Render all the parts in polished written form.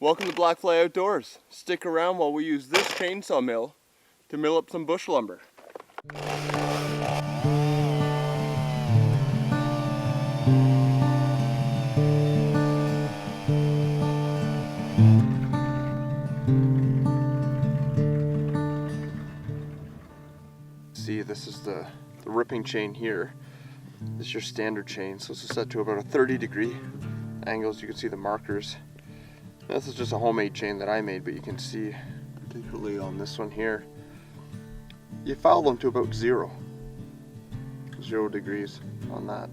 Welcome to Blackfly Outdoors. Stick around while we use this chainsaw mill to mill up some bush lumber. See, this is the ripping chain here. This is your standard chain, so this is set to about a 30-degree angles. You can see the markers. This is just a homemade chain that I made, but you can see, particularly on this one here, you file them to about 0 degrees on that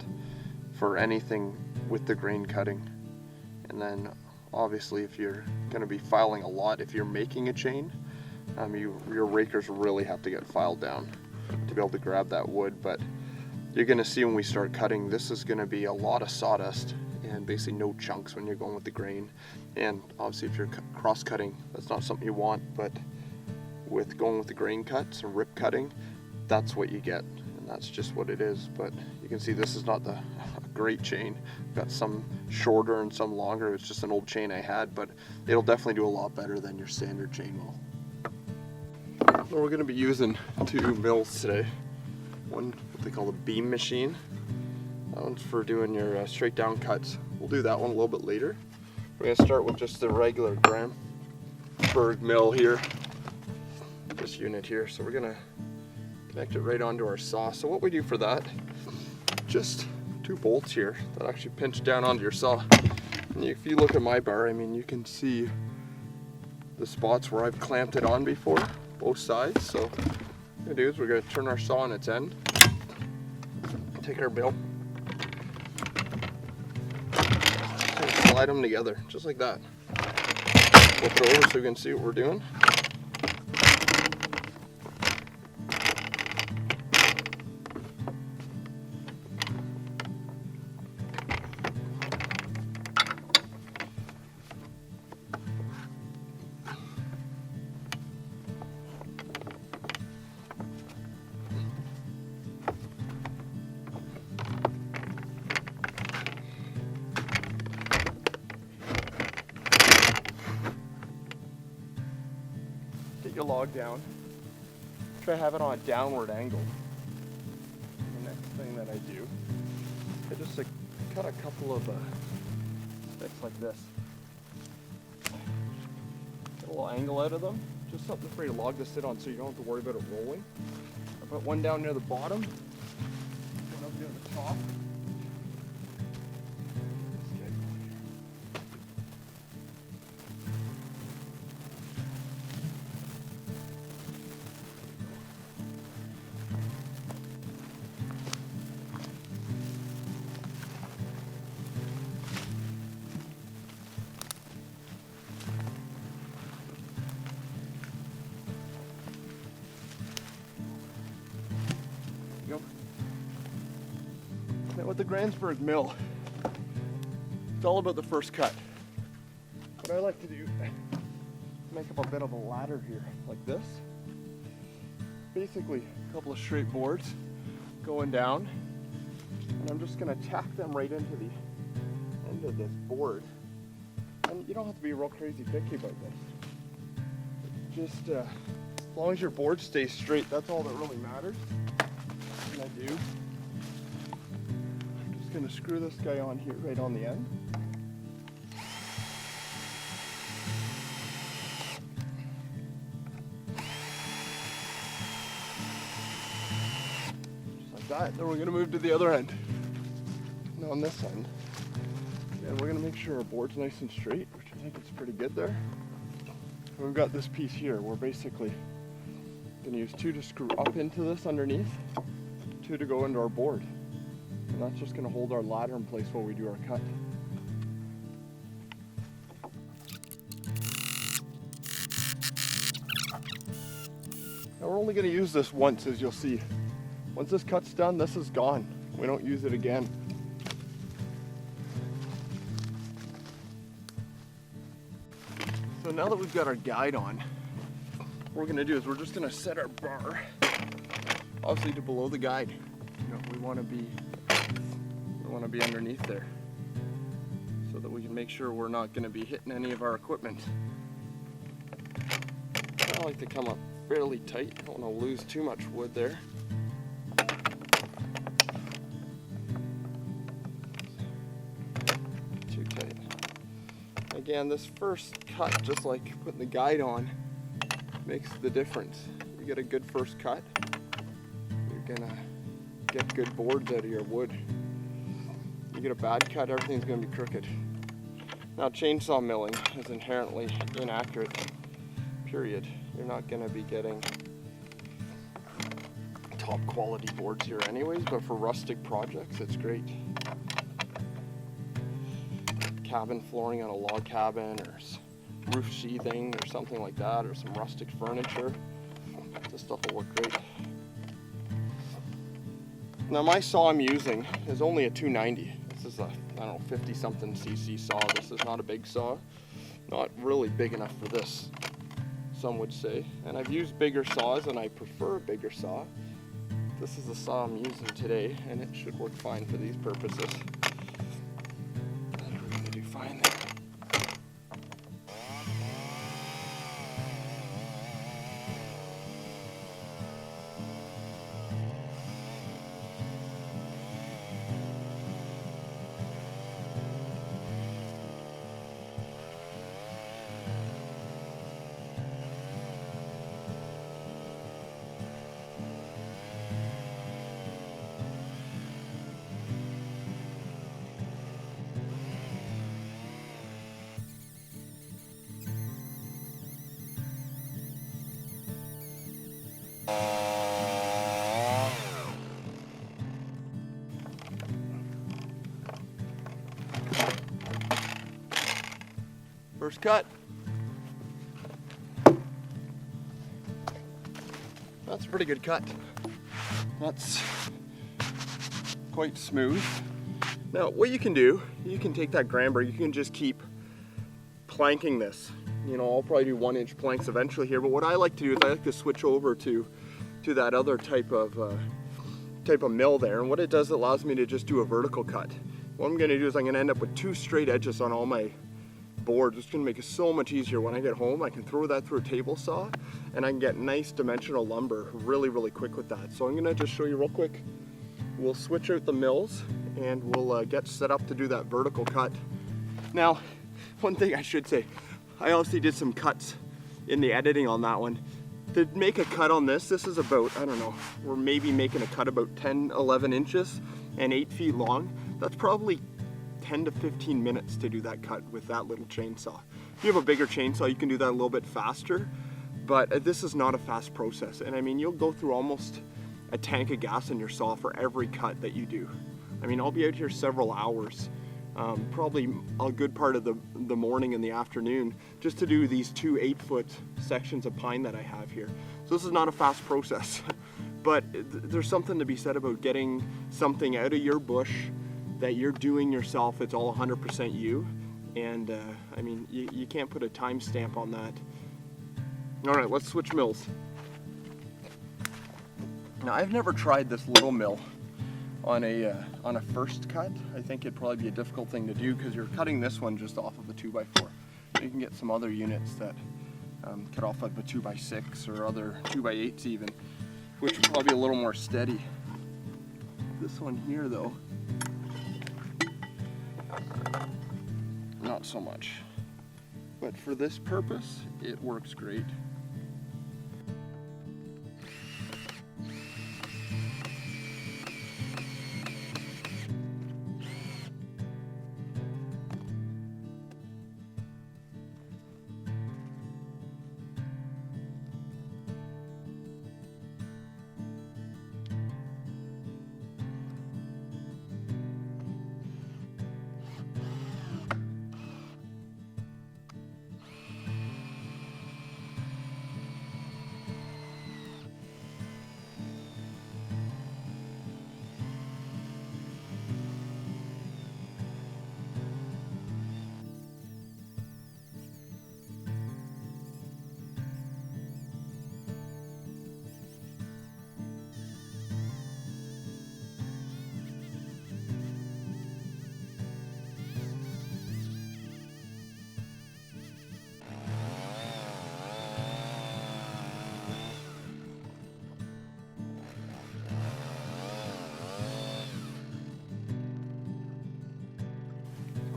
for anything with the grain cutting. And then obviously if you're going to be filing a lot, if you're making a chain, your rakers really have to get filed down to be able to grab that wood. But you're going to see when we start cutting, this is going to be a lot of sawdust and basically no chunks when you're going with the grain. And obviously if you're cross cutting, that's not something you want, but with going with the grain cuts and rip cutting, that's what you get, and that's just what it is. But you can see this is not a great chain. I've got some shorter and some longer. It's just an old chain I had, but it'll definitely do a lot better than your standard chain will. So we're going to be using 2 mills today. One, what they call a beam machine. That one's for doing your straight down cuts. We'll do that one a little bit later. We're going to start with just the regular Grandberg mill here. This unit here. So we're going to connect it right onto our saw. So what we do for that, just 2 bolts here that actually pinch down onto your saw. And if you look at my bar, I mean, you can see the spots where I've clamped it on before, both sides. So what we're going to do is we're going to turn our saw on its end, take our mill, and slide them together, just like that. Flip it over so you can see what we're doing. Get your log down. Try to have it on a downward angle. The next thing that I do, I just cut a couple of sticks like this. Get a little angle out of them. Just something for your log to sit on so you don't have to worry about it rolling. I put one down near the bottom, one up near the top. Now with the Grandberg mill, it's all about the first cut. What I like to do, make up a bit of a ladder here, like this. Basically, a couple of straight boards going down, and I'm just going to tack them right into the end of this board. And you don't have to be real crazy picky about this. Just as long as your board stays straight, that's all that really matters. And I do. Going to screw this guy on here right on the end. Just like that. Then we're going to move to the other end. Now on this end, and we're going to make sure our board's nice and straight, which I think it's pretty good there. And we've got this piece here. We're basically going to use 2 to screw up into this underneath, 2 to go into our board. And that's just going to hold our ladder in place while we do our cut. Now we're only going to use this once, as you'll see. Once this cut's done, this is gone. We don't use it again. So now that we've got our guide on, what we're going to do is we're just going to set our bar, obviously, to below the guide. You know, we want to be underneath there. So so that we can make sure we're not going to be hitting any of our equipment. I like to come up fairly tight. I don't want to lose too much wood there. Too tight. Again, this first cut, just like putting the guide on, makes the difference. You get a good first cut, you're gonna get good boards out of your wood. You get a bad cut, everything's gonna be crooked. Now, chainsaw milling is inherently inaccurate, period. You're not gonna be getting top quality boards here anyways, but for rustic projects, it's great. Cabin flooring on a log cabin, or roof sheathing or something like that, or some rustic furniture. This stuff will work great. Now, my saw I'm using is only a 290. This is a, I don't know, 50 something cc saw. This is not a big saw. Not really big enough for this, some would say. And I've used bigger saws and I prefer a bigger saw. This is the saw I'm using today and it should work fine for these purposes. We're gonna do fine there. First cut. That's a pretty good cut. That's quite smooth. Now, what you can do, you can take that Grandberg, you can just keep planking this. You know, I'll probably do 1-inch planks eventually here, but what I like to do is I like to switch over to that other type of mill there, and what it does, it allows me to just do a vertical cut. What I'm gonna do is I'm gonna end up with 2 straight edges on all my boards. It's gonna make it so much easier when I get home. I can throw that through a table saw and I can get nice dimensional lumber really, really quick with that. So I'm gonna just show you real quick. We'll switch out the mills and we'll get set up to do that vertical cut. Now, one thing I should say, I obviously did some cuts in the editing on that one. To make a cut on this is about, I don't know, we're maybe making a cut about 10, 11 inches and 8 feet long. That's probably 10 to 15 minutes to do that cut with that little chainsaw. If you have a bigger chainsaw, you can do that a little bit faster, but this is not a fast process. And I mean, you'll go through almost a tank of gas in your saw for every cut that you do. I mean, I'll be out here several hours, probably a good part of the morning and the afternoon, just to do these 2 8-foot sections of pine that I have here. So this is not a fast process, but there's something to be said about getting something out of your bush that you're doing yourself. It's all 100% you, and I mean, you can't put a time stamp on that. All right, let's switch mills. Now, I've never tried this little mill on a first cut. I think it'd probably be a difficult thing to do because you're cutting this one just off of a 2x4. You can get some other units that cut off of a 2x6 or other 2x8s even, which are probably a little more steady. This one here though, not so much. But for this purpose, it works great.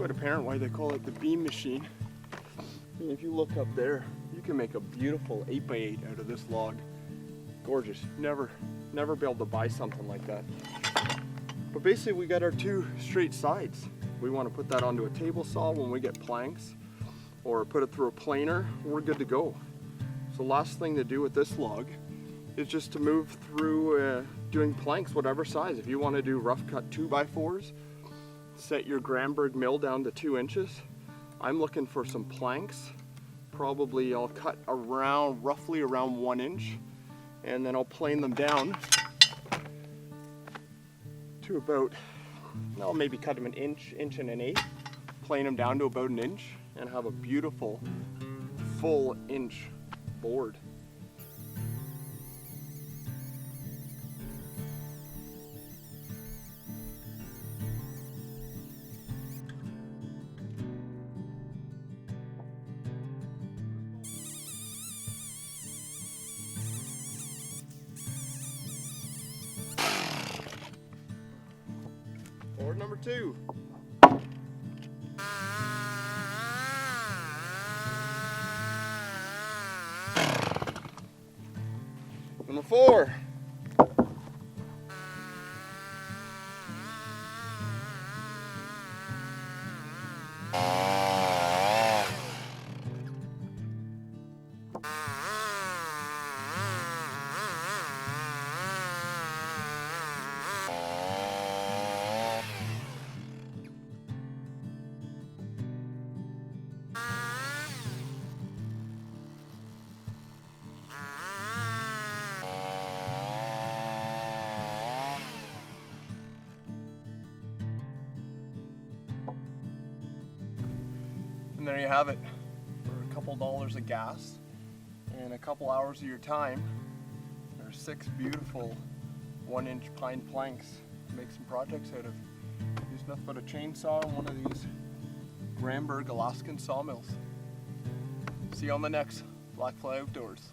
quite apparent why they call it the beam machine. I mean, if you look up there, you can make a beautiful 8x8 out of this log. Gorgeous. Never be able to buy something like that. But basically we got our two straight sides. We want to put that onto a table saw when we get planks, or put it through a planer, we're good to go. So last thing to do with this log is just to move through doing planks, whatever size. If you want to do rough cut 2x4s, set your Grandberg mill down to 2 inches. I'm looking for some planks. Probably I'll cut around, roughly around 1 inch, and then I'll plane them down to about, I'll maybe cut them an inch, inch and an eighth, plane them down to about an inch, and have a beautiful full inch board. Board number 2. Number 4. And there you have it. For a couple dollars of gas and a couple hours of your time, there are 6 beautiful 1-inch pine planks to make some projects out of. Use nothing but a chainsaw and one of these Grandberg Alaskan sawmills. See you on the next Black Fly Outdoors.